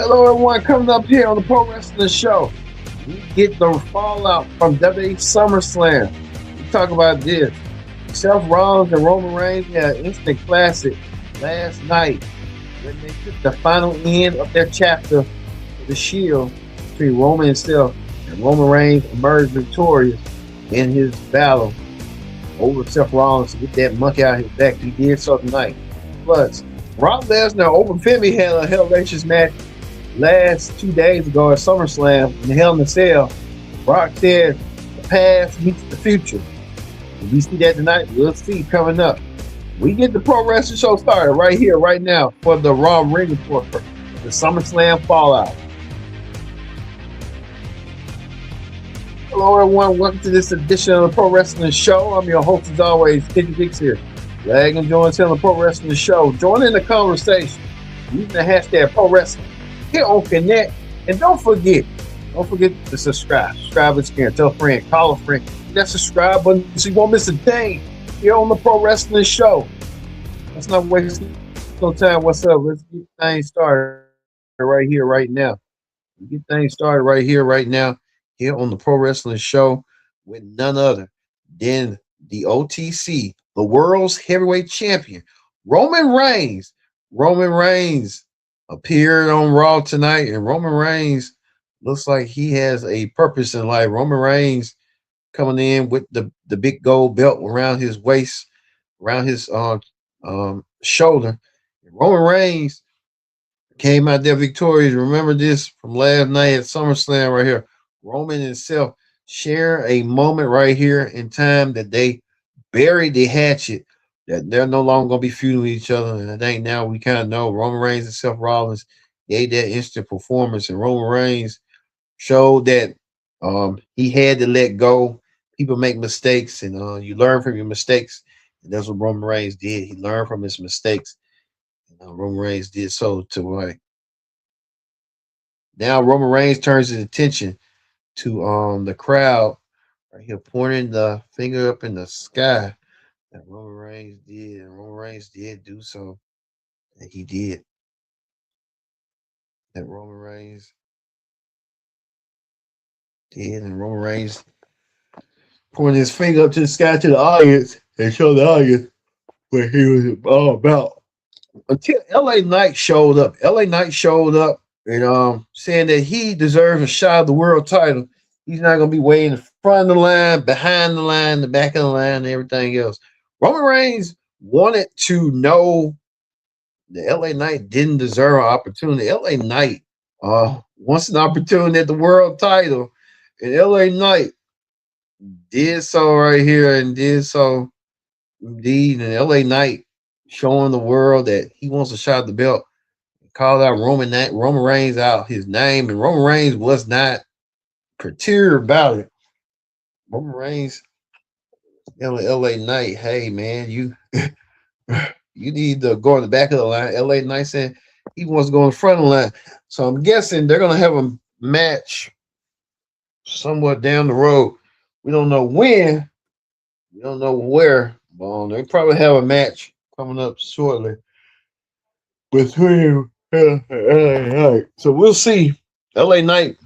Hello, everyone. Coming up here on the Pro Wrestling Show, we get the fallout from WWE SummerSlam. We talk about this. Seth Rollins and Roman Reigns had an instant classic last night when they took the final end of their chapter of the Shield between Roman and Seth, and Roman Reigns emerged victorious in his battle over Seth Rollins to get that monkey out of his back. He did so tonight. Plus, Brock Lesnar over Femi had a hellacious match last 2 days ago at SummerSlam in the Hell in a Cell. Brock said the past meets the future. If we see that tonight, we'll see coming up. We get the Pro Wrestling Show started right here, right now, for the Raw Ring Report for the SummerSlam Fallout. Hello, everyone. Welcome to this edition of the Pro Wrestling Show. I'm your host, as always, Kiddy Dix here. Glad you join us here on the Pro Wrestling Show. Join in the conversation using the hashtag Pro Wrestling here on Connect. And don't forget to subscribe. Subscribe if you can. Tell a friend, call a friend. Hit that subscribe button so you won't miss a thing here on the Pro Wrestling Show. Let's not waste no time. What's up? Let's get things started right here, right now. Get things started right here on the Pro Wrestling Show with none other than the OTC, the world's heavyweight champion, Roman Reigns. Roman Reigns appeared on Raw tonight, and Roman Reigns looks like he has a purpose in life. Roman Reigns coming in with the big gold belt around his waist, around his shoulder. Roman Reigns came out there victorious. Remember this from last night at SummerSlam right here. Roman himself share a moment right here in time that they buried the hatchet, that they're no longer going to be feuding with each other. And I think now we kind of know Roman Reigns and Seth Rollins gave that instant performance, and Roman Reigns showed that he had to let go. People make mistakes, and you learn from your mistakes. And that's what Roman Reigns did. He learned from his mistakes. And Roman Reigns did so to right. Now Roman Reigns turns his attention to the crowd right here, pointing the finger up in the sky. That Roman Reigns did, and Roman Reigns did do so. And he did. That Roman Reigns did, and Roman Reigns pointing his finger up to the sky to the audience and showed the audience what he was all about. Until LA Knight showed up. LA Knight showed up and saying that he deserves a shot of the world title. He's not going to be way in the front of the line, behind the line, the back of the line, and everything else. Roman Reigns wanted to know the LA Knight didn't deserve an opportunity. LA Knight wants an opportunity at the world title, and LA Knight did so right here and did so indeed. And LA Knight showing the world that he wants a shot at the belt. Called out Roman Reigns out his name, and Roman Reigns was not perturbed about it. Roman Reigns, LA Knight, hey man, you need to go in the back of the line. LA Knight saying he wants to go in front of the line. So I'm guessing they're gonna have a match somewhat down the road. We don't know when, we don't know where, but they probably have a match coming up shortly between LA Knight. So we'll see. LA Knight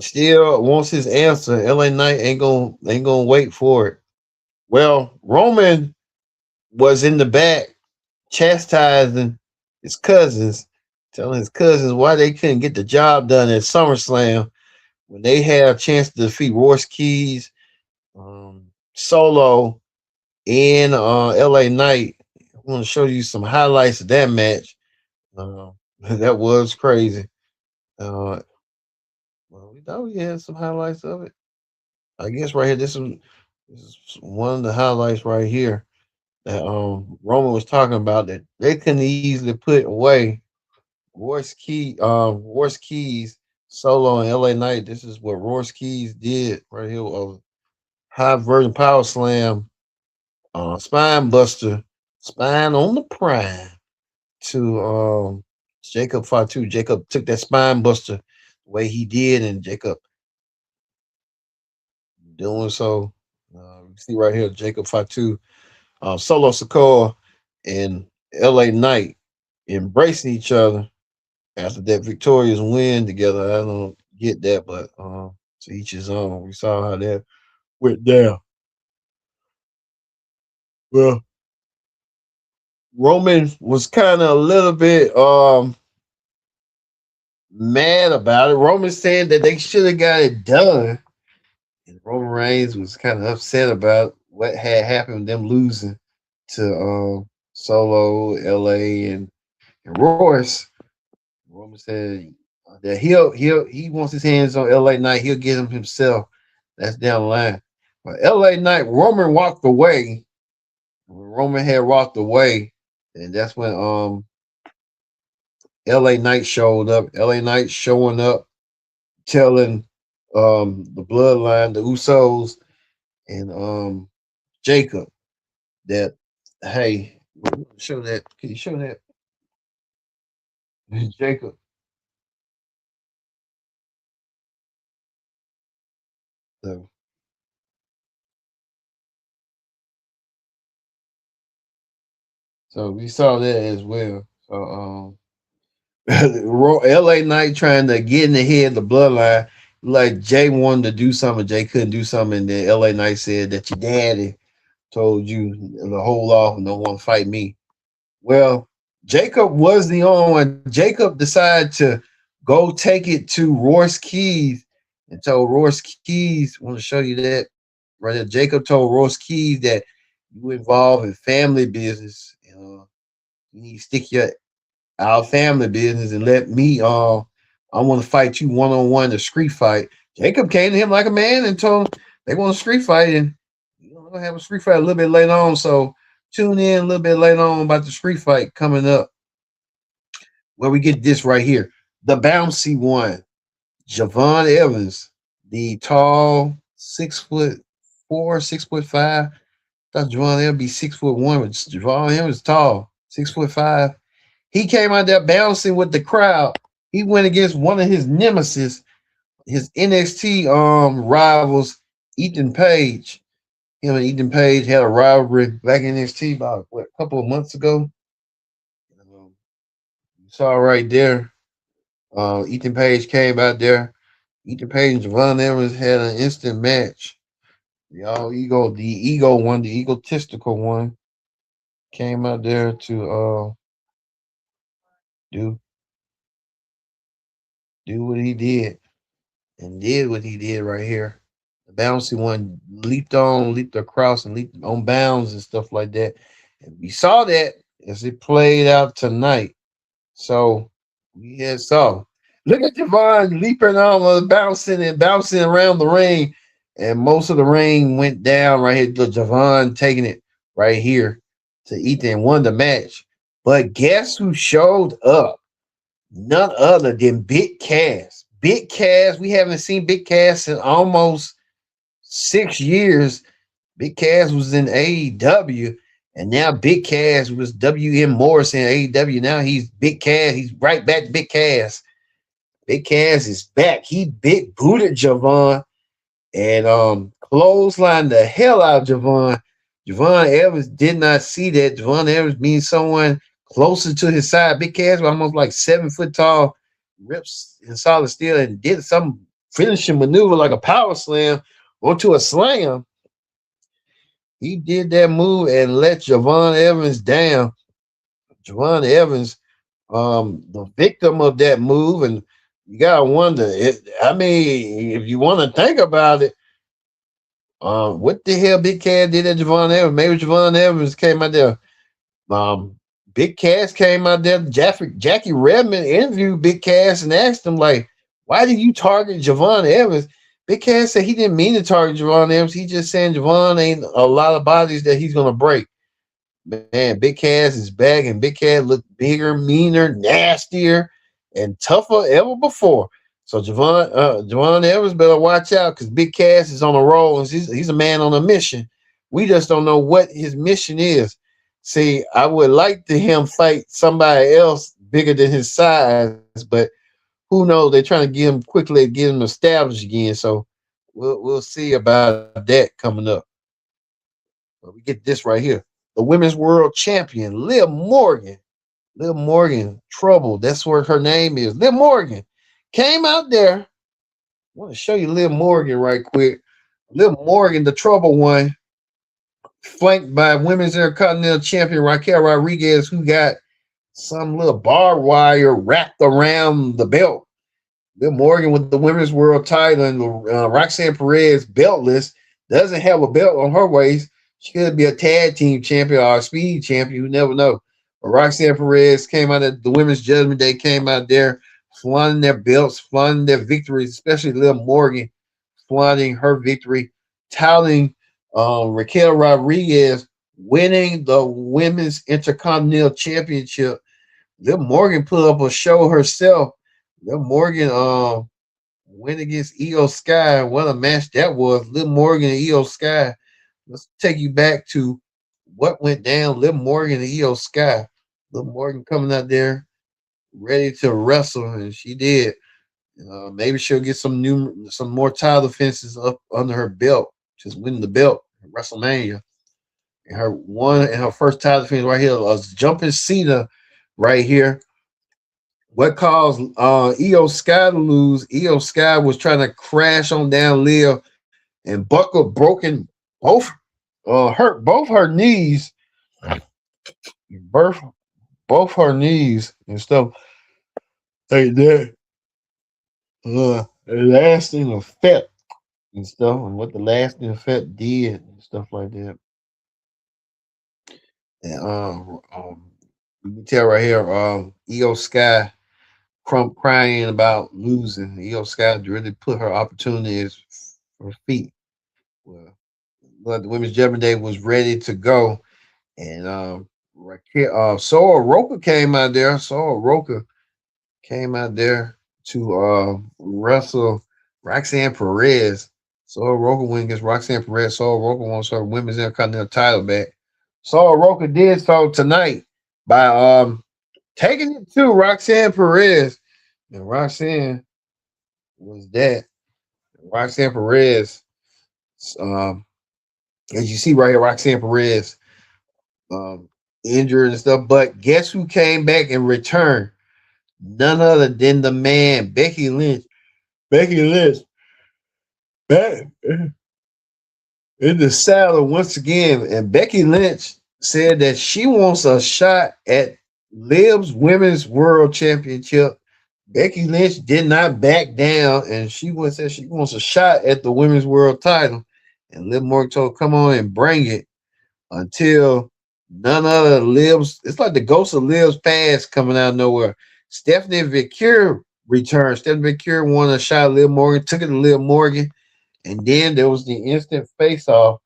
still wants his answer. LA Knight ain't gonna wait for it. Well, Roman was in the back chastising his cousins, telling his cousins why they couldn't get the job done at SummerSlam when they had a chance to defeat Royce Keys, Solo, and LA Knight. I want to show you some highlights of that match. That was crazy. Well, we thought we had some highlights of it. I guess right here, this is one of the highlights right here that Roman was talking about, that they couldn't easily put away Royce Keys, Solo, and LA Knight. This is what Royce Keys did right here. High version power slam, spine buster, spine on the prime to Jacob Fatu. Jacob took that spine buster the way he did, and Jacob doing so. You see right here, Jacob Fatu, Solo Sikoa, and LA Knight embracing each other after that victorious win together. I don't get that, but to each his own. We saw how that went down. Well, Roman was kind of a little bit mad about it. Roman said that they should have got it done. And Roman Reigns was kind of upset about what had happened, them losing to Solo, LA, and Royce. Roman said that he wants his hands on LA Knight. He'll get him himself. That's down the line. But LA Knight, Roman walked away. When Roman had walked away, and that's when LA Knight showed up. LA Knight showing up, telling the Bloodline, the Usos, and Jacob that, hey, show that. Can you show that? Jacob. So, so we saw that as well. So LA Knight trying to get in the head of the Bloodline. Like Jay wanted to do something, Jay couldn't do something. And then LA Knight said that your daddy told you to hold off and don't want to fight me. Well, Jacob was the only one. Jacob decided to go take it to Royce Keys and told Royce Keys, I want to show you that right there. Jacob told Royce Keys that you involved in family business. You need to stick your our family business and let me I want to fight you one-on-one, the street fight. Jacob came to him like a man and told him they want a street fight, and we're gonna have a street fight a little bit later on. So tune in a little bit later on about the street fight coming up. Where we get this right here. The bouncy one, Javon Evans, the tall 6'4", 6'5". Thought Javon Evans be 6'1", but Javon Evans tall, 6'5". He came out there bouncing with the crowd. He went against one of his nemesis, his NXT rivals, Ethan Page. Him and Ethan Page had a rivalry back in NXT about a couple of months ago. You saw right there. Ethan Page came out there. Ethan Page and Javon Evans had an instant match. The ego one, the egotistical one, came out there to do what he did. And did what he did right here. The bouncy one leaped across and leaped on bounds and stuff like that. And we saw that as it played out tonight. So we had saw. Look at Javon leaping on, bouncing and bouncing around the ring. And most of the ring went down right here. Javon taking it right here to Ethan, won the match. But guess who showed up? None other than Big Cass. Big Cass, we haven't seen Big Cass in almost 6 years. Big Cass was in AEW, and now Big Cass was WM Morris in AEW. Now he's Big Cass. He's right back to Big Cass. Big Cass is back. He big booted Javon and clotheslined the hell out of Javon. Javon Evans did not see that. Javon Evans being someone closer to his side. Big Cass was almost like 7 foot tall, rips in solid steel, and did some finishing maneuver like a power slam onto a slam. He did that move and let Javon Evans down. Javon Evans, the victim of that move, and you gotta wonder. If you want to think about it, what the hell Big Cass did at Javon Evans? Maybe Javon Evans came out there. Big Cass came out there. Jackie Redmond interviewed Big Cass and asked him, like, why did you target Javon Evans? Big Cass said he didn't mean to target Javon Evans. He just saying Javon ain't a lot of bodies that he's gonna break. Man, Big Cass is back, and Big Cass looked bigger, meaner, nastier, and tougher ever before. So Javon Evans better watch out, because Big Cass is on a roll, and he's a man on a mission. We just don't know what his mission is. See, I would like to him fight somebody else bigger than his size, but who knows? They're trying to get him established again. So we'll see about that coming up. But we get this right here. The women's world champion, Liv Morgan. Liv Morgan, Trouble. That's what her name is. Liv Morgan came out there. I want to show you Liv Morgan right quick. Liv Morgan, the Trouble one, flanked by Women's Intercontinental Champion Raquel Rodriguez, who got some little barbed wire wrapped around the belt. Liv Morgan with the Women's World title and Roxanne Perez beltless doesn't have a belt on her waist. She could be a tag team champion or a speed champion. You never know. But Roxanne Perez came out at the Women's Judgment Day, came out there flaunting their belts, flaunting their victories, especially Liv Morgan flaunting her victory, touting Raquel Rodriguez winning the Women's Intercontinental Championship. Liv Morgan put up a show herself. Liv Morgan went against Io Sky. What a match that was. Liv Morgan and Io Sky. Let's take you back to what went down. Liv Morgan and Io Sky. Liv Morgan coming out there ready to wrestle, and she did. Maybe she'll get some more title defenses up under her belt. Just winning the belt at WrestleMania. And her first title defense right here was jumping Cena right here. What caused Io Sky to lose? Io Sky was trying to crash on down Liv, and Buckle broken hurt both her knees, both her knees and stuff like that. Lasting effect and stuff, and what the lasting effect did and stuff like that. And you can tell right here, Io Sky crying about losing. Io Sky really put her opportunities for her feet. Well, the Women's Judgment Day was ready to go, and Sora Roca came out there. Sora Roca came out there to wrestle Roxanne Perez. Sora Roca went against Roxanne Perez. Sora Roca wants her Women's Intercontinental title back. Sora Roca did so tonight by taking it to Roxanne Perez. And Roxanne was that. Roxanne Perez, as you see right here, Roxanne Perez injured and stuff. But guess who came back and returned? None other than the man, Becky Lynch. Becky Lynch back in the saddle once again. And Becky Lynch said that she wants a shot at Liv's Women's World Championship. Becky Lynch did not back down, and said she wants a shot at the Women's World title. And Liv Morgan told, come on and bring it until none other Liv's. It's like the ghost of Liv's past coming out of nowhere. Stephanie Vicure returned. Stephanie Vicure won a shot at Liv Morgan, took it to Liv Morgan, and then there was the instant face-off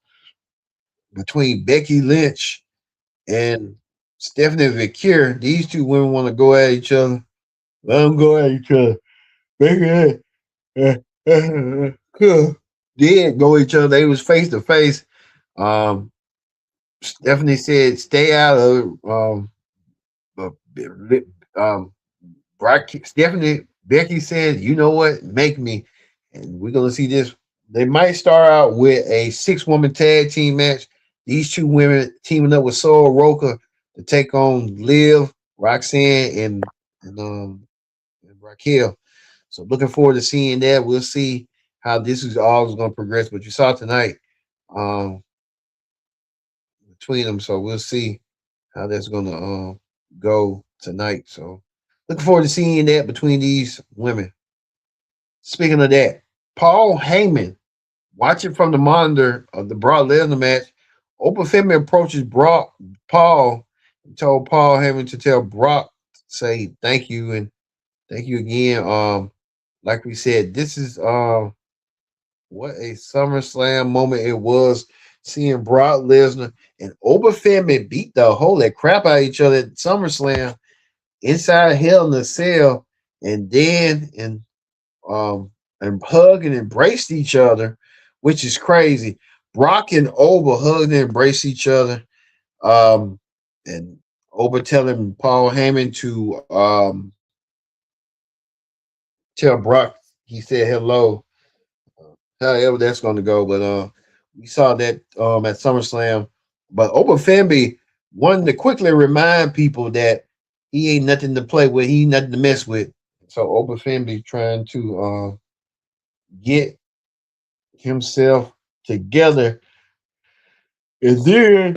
between Becky Lynch and Stephanie Vicure. These two women want to go at each other. Let them go at each other. Becky did go at each other. They was face to face. Stephanie said, "Stay out of Stephanie." Becky said, "You know what? Make me." And we're gonna see this. They might start out with a 6-woman tag team match. These two women teaming up with Sora Roca to take on Liv, Roxanne, and Raquel. So looking forward to seeing that. We'll see how this is all going to progress. But you saw tonight between them, so we'll see how that's going to go tonight. So looking forward to seeing that between these women. Speaking of that, Paul Heyman, watching from the monitor of the Brock Lesnar match, Open Femi approaches Paul and told Paul Heyman to tell Brock, say thank you and thank you again. Like we said, this is what a SummerSlam moment it was, seeing Brock Lesnar and Open Femi beat the holy crap out of each other at SummerSlam inside Hell in a Cell, and then and hug and embraced each other, which is crazy. Brock and Oba hugged and embraced each other. And Oba telling Paul Heyman to tell Brock he said hello. However that's going to go, but we saw that at SummerSlam. But Oba Femi wanted to quickly remind people that He ain't nothing to play with. He ain't nothing to mess with. So Obafemi trying to get himself together, and then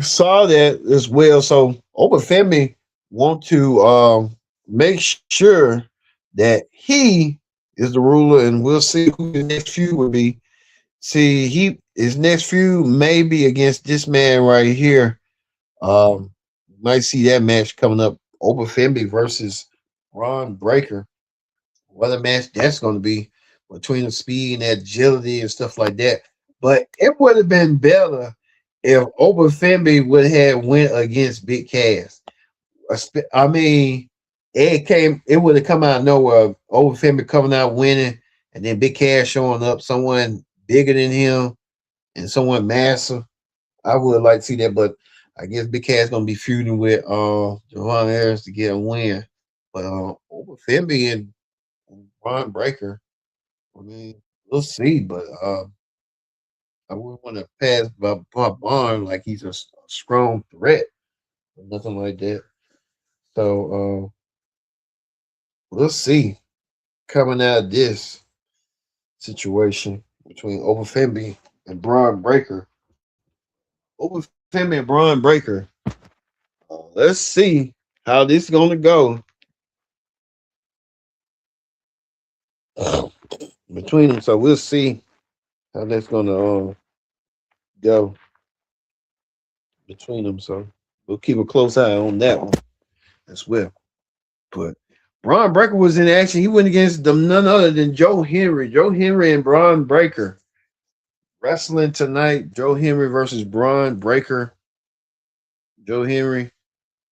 saw that as well. So Obafemi want to make sure that he is the ruler, and we'll see who the next feud will be. See, his next feud may be against this man right here. Might see that match coming up. Obafemi versus Ron Breaker. What a match that's going to be between the speed and agility and stuff like that. But it would have been better if Obafemi would have went against Big Cass. I mean, it would have come out of nowhere. Obafemi coming out winning, and then Big Cass showing up, someone bigger than him and someone massive. I would like to see that, but I guess Big Cass gonna be feuding with Javon Harris to get a win. But Obafemi and Ron Breaker, I mean, we'll see. But I wouldn't want to pass by Bond like he's a strong threat or nothing like that. So we'll see coming out of this situation between Obafemi and Braun Breaker. Obafemi and Braun Breaker. Let's see how this is going to go between them. So we'll see how that's going to go between them. So we'll keep a close eye on that one as well. But Braun Breaker was in action. He went against them none other than Joe Henry. Joe Henry and Braun Breaker wrestling tonight. Joe Henry versus Braun Breaker. Joe Henry.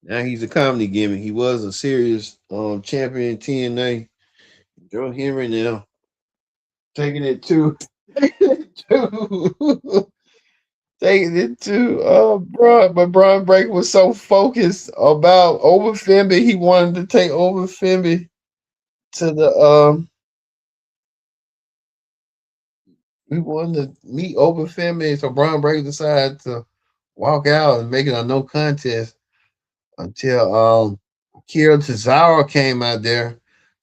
Now he's a comedy gimmick. He was a serious champion in TNA. Joe Henry now taking it to taking it to Braun, but Braun Breaker was so focused about Obafemi, he wanted to take Obafemi to the we wanted to meet Obafemi, so Braun Breaker decided to walk out and make it a no contest until Kira Cesaro came out there.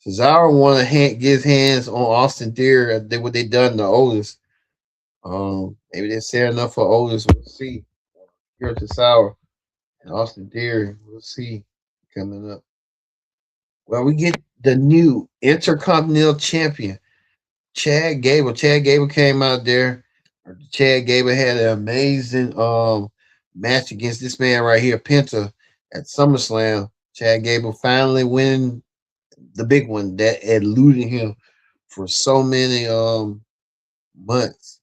Cesaro wanted to get his hands on Austin Theory. What they done to Otis. Maybe they're sad enough for Otis. We'll see. Kira Cesaro and Austin Theory. We'll see coming up. Well, we get the new Intercontinental Champion, Chad Gable. Chad Gable came out there. Chad Gable had an amazing match against this man right here, Penta, at SummerSlam. Chad Gable finally winning the big one that eluded him for so many months,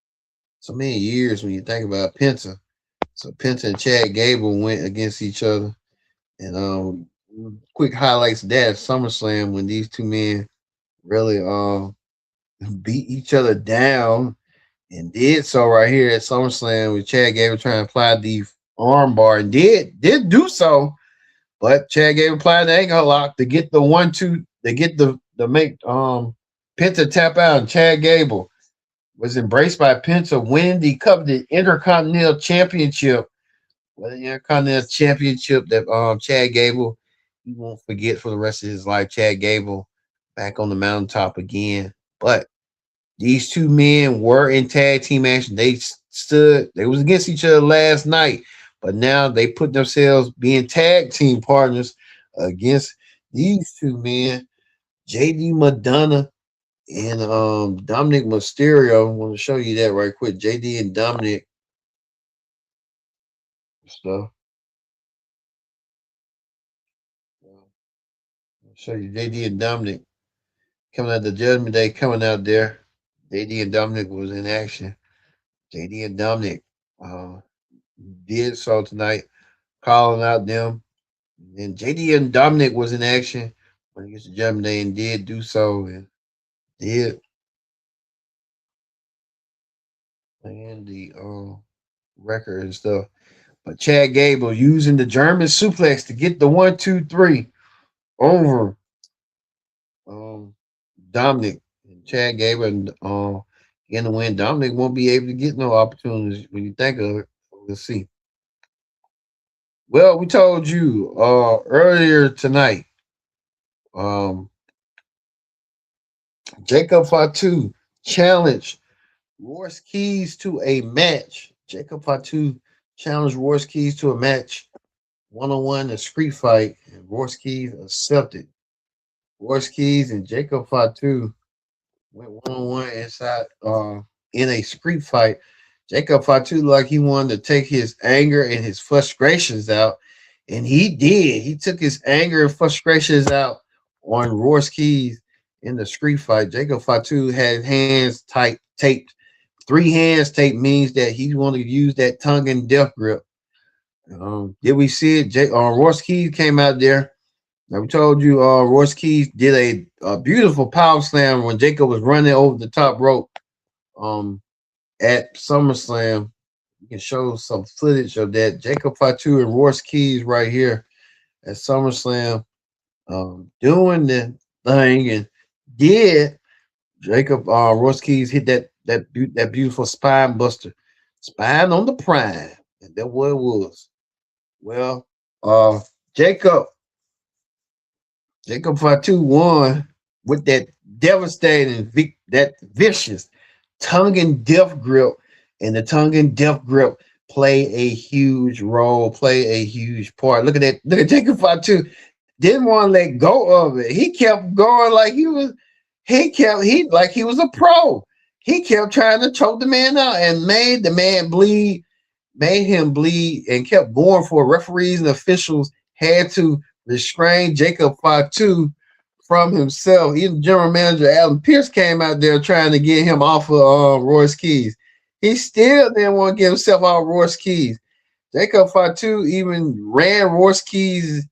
so many years when you think about Penta. So Penta and Chad Gable went against each other. And quick highlights of that at SummerSlam when these two men really beat each other down and did so right here at SummerSlam with Chad Gable trying to apply the armbar and did do so, but Chad Gable applied the ankle lock to get the 1-2, to get the make Penta tap out, and Chad Gable was embraced by Penta, winning the coveted Intercontinental Championship. Well, the Intercontinental Championship that Chad Gable he won't forget for the rest of his life. Chad Gable back on the mountaintop again, but these two men were in tag team action. They was against each other last night, but now they put themselves being tag team partners against these two men, JD Madonna and Dominic Mysterio. I want to show you that right quick. JD and Dominic stuff. I'll show you JD and Dominic coming out the Judgment Day, coming out there. JD and Dominic was in action. JD and Dominic uh, did so tonight, calling out them. And JD and Dominic was in action when against the Judgment Day and did do so and did and the record and stuff. But Chad Gable using the German suplex to get the 1-2-3 over um, Dominic and Chad Gable and in the win. Dominic won't be able to get no opportunities when you think of it. Let's see. Well, we told you earlier tonight. Um, Jacob Fatu challenged Royce Keys to a match. Jacob Fatu challenged Royce Keys to a match, 1-on-1, a street fight, and Royce Keys accepted. Royce Keys and Jacob Fatu went 1-on-1 inside in a street fight. Jacob Fatu like he wanted to take his anger and his frustrations out, and he did. He took his anger and frustrations out on Royce Keys in the street fight. Jacob Fatu had hands tight taped. Three hands taped means that he wanted to use that Tongan Death Grip. Did we see it? Royce Keys came out there. Now we told you Royce Keys did a beautiful power slam when Jacob was running over the top rope um, at SummerSlam. You can show some footage of that. Jacob Fatu and Royce Keys right here at SummerSlam doing the thing, and did Jacob Royce Keys hit that beautiful spine buster, spine on the prime, and that's what it was. Well, uh, Jacob Jacob Fatu won with that devastating, that vicious Tongan Death Grip, and the Tongan Death Grip play a huge role, play a huge part. Look at that! Look at Jacob Fatu. Didn't want to let go of it. He kept going like he was. He like he was a pro. He kept trying to choke the man out and made the man bleed, made him bleed, and kept going for it. Referees and officials had to restrain Jacob Fatu from himself. Even general manager Alan Pierce came out there trying to get him off of Royce Keys. He still didn't want to get himself off Royce Keys. Jacob Fatu even ran Royce Keys'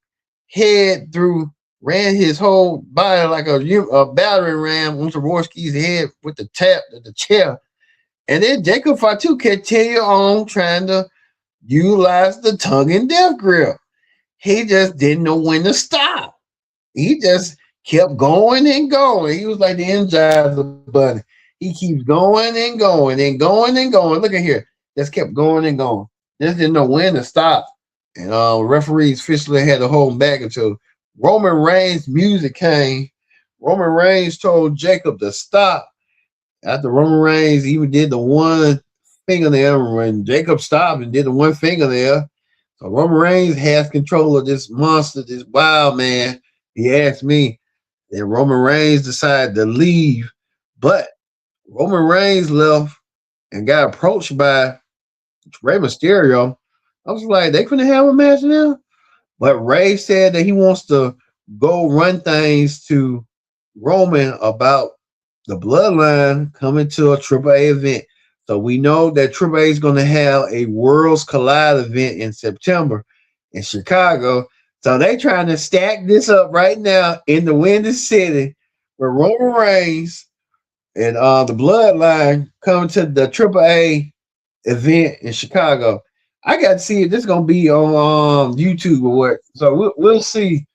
head through, ran his whole body like a battering ram onto Royce Keys' head with the chair. And then Jacob Fatu continued on trying to utilize the Tongan Death Grip. He just didn't know when to stop. He just kept going and going. He was like the Energizer Bunny. He keeps going and going and going and going. Look at here. Just kept going and going. Just didn't know when to stop. And referees officially had to hold him back until Roman Reigns' music came. Roman Reigns told Jacob to stop. After Roman Reigns even did the one fingernail, when Jacob stopped and did the one fingernail, so Roman Reigns has control of this monster, this wild man. He asked me. Then Roman Reigns decided to leave, but Roman Reigns left and got approached by Rey Mysterio. I was like, they couldn't have a match now? But Rey said that he wants to go run things to Roman about the Bloodline coming to a Triple A event. So we know that Triple A is going to have a Worlds Collide event in September in Chicago. So they trying to stack this up right now in the Windy City with Roman Reigns and the Bloodline coming to the Triple A event in Chicago. I got to see if this is going to be on YouTube or what. So we'll see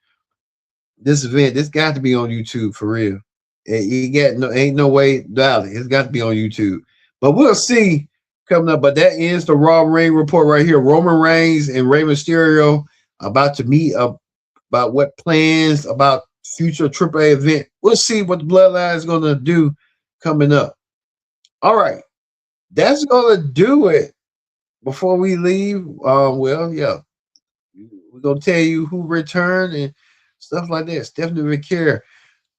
this event. This got to be on YouTube for real. You got ain't no way doubt it. It's got to be on YouTube. But we'll see coming up. But that ends the Raw Ring report right here. Roman Reigns and Rey Mysterio about to meet up about what plans about future AAA event. We'll see what the Bloodline is going to do coming up. All right, that's going to do it. Before we leave, well, yeah, we're going to tell you who returned and stuff like that. Stephanie McCare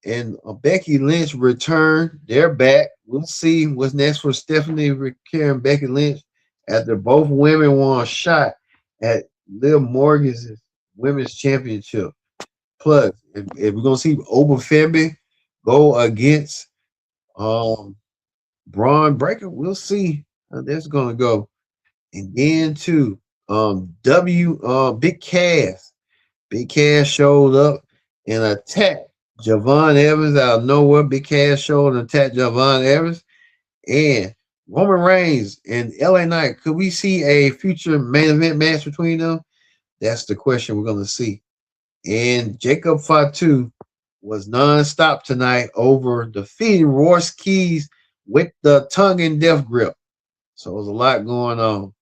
and Becky Lynch returned. They're back. We'll see what's next for Stephanie McCare and Becky Lynch after both women won a shot at Liv Morgan's Women's Championship. Plus, if we're gonna see Oba Femi go against Braun Breaker, we'll see how that's gonna go. And then too, Big Cass. Big Cass showed up and attacked Javon Evans out of nowhere. Big Cass showed and attacked Javon Evans. And Roman Reigns and LA Knight. Could we see a future main event match between them? That's the question we're going to see. And Jacob Fatu was non-stop tonight over defeating Royce Keys with the Tongan Death Grip. So there's a lot going on.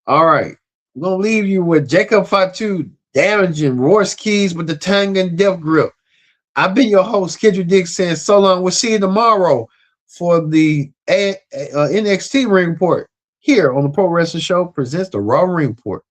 All right. We're going to leave you with Jacob Fatu damaging Royce Keys with the Tongan Death Grip. I've been your host, Kendrick Dick, saying so long. We'll see you tomorrow for the NXT Ring Report here on the Pro Wrestling Show presents the Raw Ring Report.